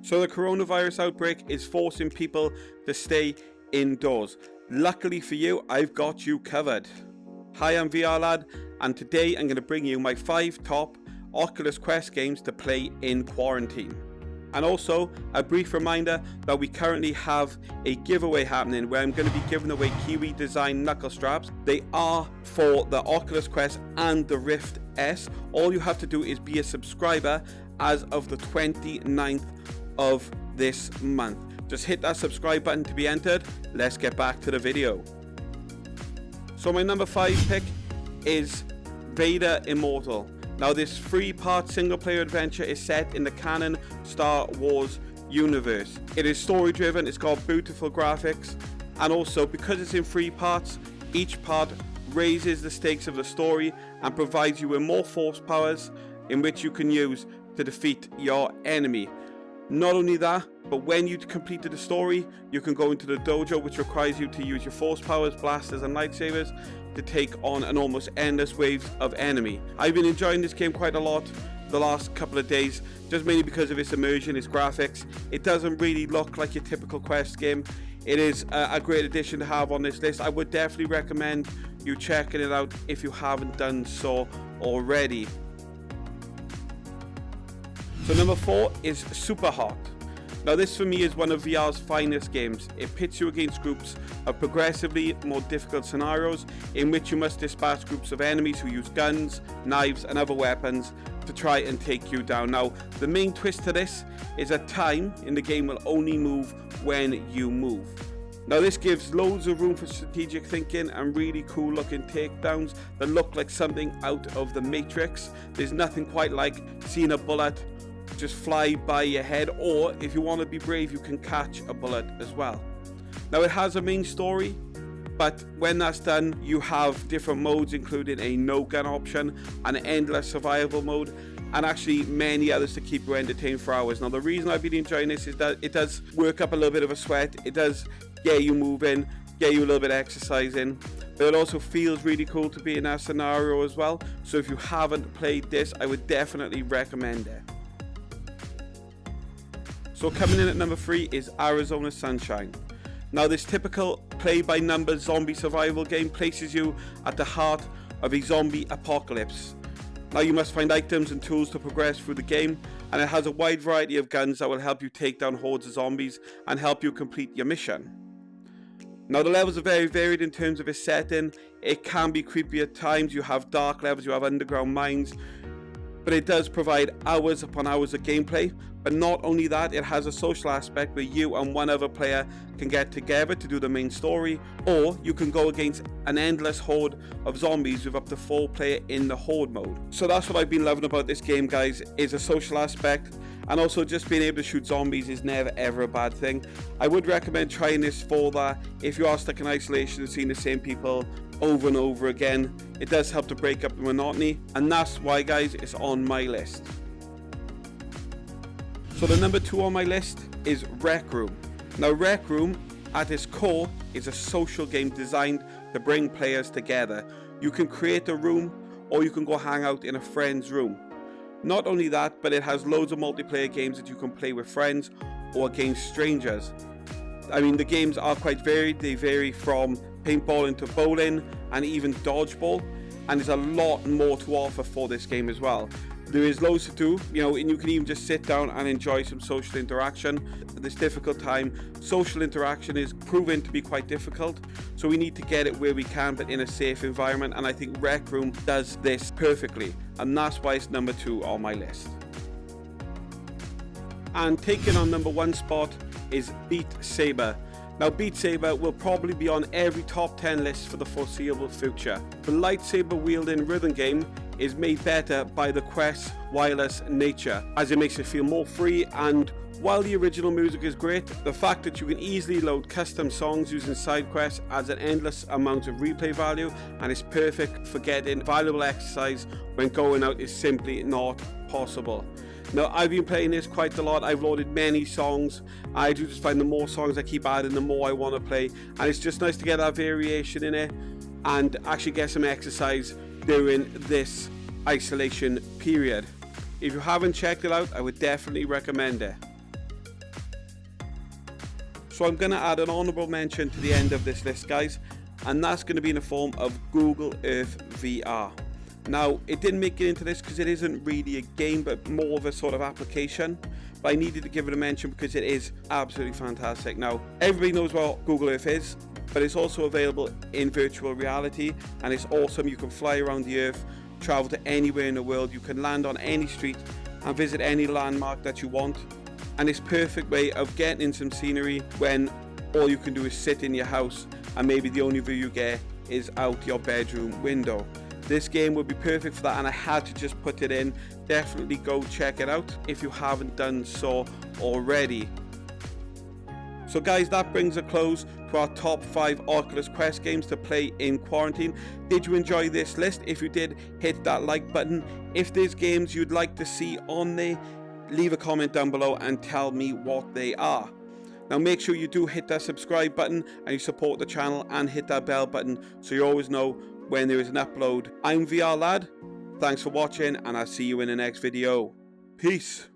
So the coronavirus outbreak is forcing people to stay indoors. Luckily for you, I've got you covered. Hi, I'm VR Lad, and today I'm going to bring you my 5 top Oculus Quest games to play in quarantine. And also a brief reminder that we currently have a giveaway happening where I'm going to be giving away Kiwi design knuckle straps. They are for the Oculus Quest and the Rift S. All you have to do is be a subscriber as of the 29th of this month. Just hit that subscribe button to be entered. Let's get back to the video. So my number 5 pick is Vader Immortal. Now this 3-part single player adventure is set in the canon Star Wars universe. It is story driven, it's got beautiful graphics, and also because it's in 3 parts, each part raises the stakes of the story and provides you with more force powers in which you can use to defeat your enemy. Not only that, but when you completed the story, you can go into the dojo, which requires you to use your force powers, blasters and lightsabers to take on an almost endless waves of enemy. I've been enjoying this game quite a lot the last couple of days, just mainly because of its immersion, its graphics. It doesn't really look like your typical Quest game. It is a great addition to have on this list. I would definitely recommend you checking it out if you haven't done so already. So number 4 is Superhot. Now this for me is one of VR's finest games. It pits you against groups of progressively more difficult scenarios in which you must dispatch groups of enemies who use guns, knives and other weapons to try and take you down. Now the main twist to this is that time in the game will only move when you move. Now this gives loads of room for strategic thinking and really cool looking takedowns that look like something out of the Matrix. There's nothing quite like seeing a bullet just fly by your head, or if you want to be brave, you can catch a bullet as well. Now it has a main story, but when that's done, you have different modes, including a no gun option, an endless survival mode, and actually many others to keep you entertained for hours. Now the reason I've been enjoying this is that it does work up a little bit of a sweat. It does get you moving, get you a little bit of exercising, but it also feels really cool to be in that scenario as well. So if you haven't played this, I would definitely recommend it. So coming in at number 3 is Arizona Sunshine. Now this typical play-by-numbers zombie survival game places you at the heart of a zombie apocalypse. Now you must find items and tools to progress through the game, and it has a wide variety of guns that will help you take down hordes of zombies and help you complete your mission. Now the levels are very varied in terms of its setting. It can be creepy at times. You have dark levels, you have underground mines, but it does provide hours upon hours of gameplay. But not only that, it has a social aspect where you and one other player can get together to do the main story, or you can go against an endless horde of zombies with up to 4 players in the horde mode. So that's what I've been loving about this game, guys, is a social aspect, and also just being able to shoot zombies is never ever a bad thing. I would recommend trying this for that if you are stuck in isolation and seeing the same people over and over again. It does help to break up the monotony, and that's why, guys, it's on my list. So the number 2 on my list is Rec Room. Now Rec Room at its core is a social game designed to bring players together. You can create a room, or you can go hang out in a friend's room. Not only that, but it has loads of multiplayer games that you can play with friends or against strangers. I mean, the games are quite varied. They vary from paintball into bowling and even dodgeball, and there's a lot more to offer for this game as well. There is loads to do, you know, and you can even just sit down and enjoy some social interaction. At this difficult time, social interaction is proven to be quite difficult, so we need to get it where we can, but in a safe environment, and I think Rec Room does this perfectly, and that's why it's number 2 on my list. And taking on number 1 spot is Beat Saber. Now Beat Saber will probably be on every top 10 list for the foreseeable future. The lightsaber wielding rhythm game is made better by the Quest's wireless nature, as it makes it feel more free, and while the original music is great, the fact that you can easily load custom songs using side quests adds an endless amount of replay value, and is perfect for getting valuable exercise when going out is simply not possible. Now I've been playing this quite a lot. I've loaded many songs. I do just find the more songs I keep adding, the more I want to play, and it's just nice to get that variation in it and actually get some exercise during this isolation period. If you haven't checked it out, I would definitely recommend it. So I'm going to add an honorable mention to the end of this list, guys, and that's going to be in the form of Google Earth VR. Now, it didn't make it into this because it isn't really a game, but more of a sort of application. But I needed to give it a mention because it is absolutely fantastic. Now, everybody knows what Google Earth is, but it's also available in virtual reality, and it's awesome. You can fly around the Earth, travel to anywhere in the world. You can land on any street and visit any landmark that you want. And it's a perfect way of getting in some scenery when all you can do is sit in your house and maybe the only view you get is out your bedroom window. This game would be perfect for that, and I had to just put it in. Definitely go check it out if you haven't done so already. So guys, that brings a close to our top 5 Oculus Quest games to play in quarantine. Did you enjoy this list? If you did, hit that like button. If there's games you'd like to see on there, leave a comment down below and tell me what they are. Now make sure you do hit that subscribe button and you support the channel, and hit that bell button so you always know when there is an upload. I'm VR Lad. Thanks for watching, and I'll see you in the next video. Peace.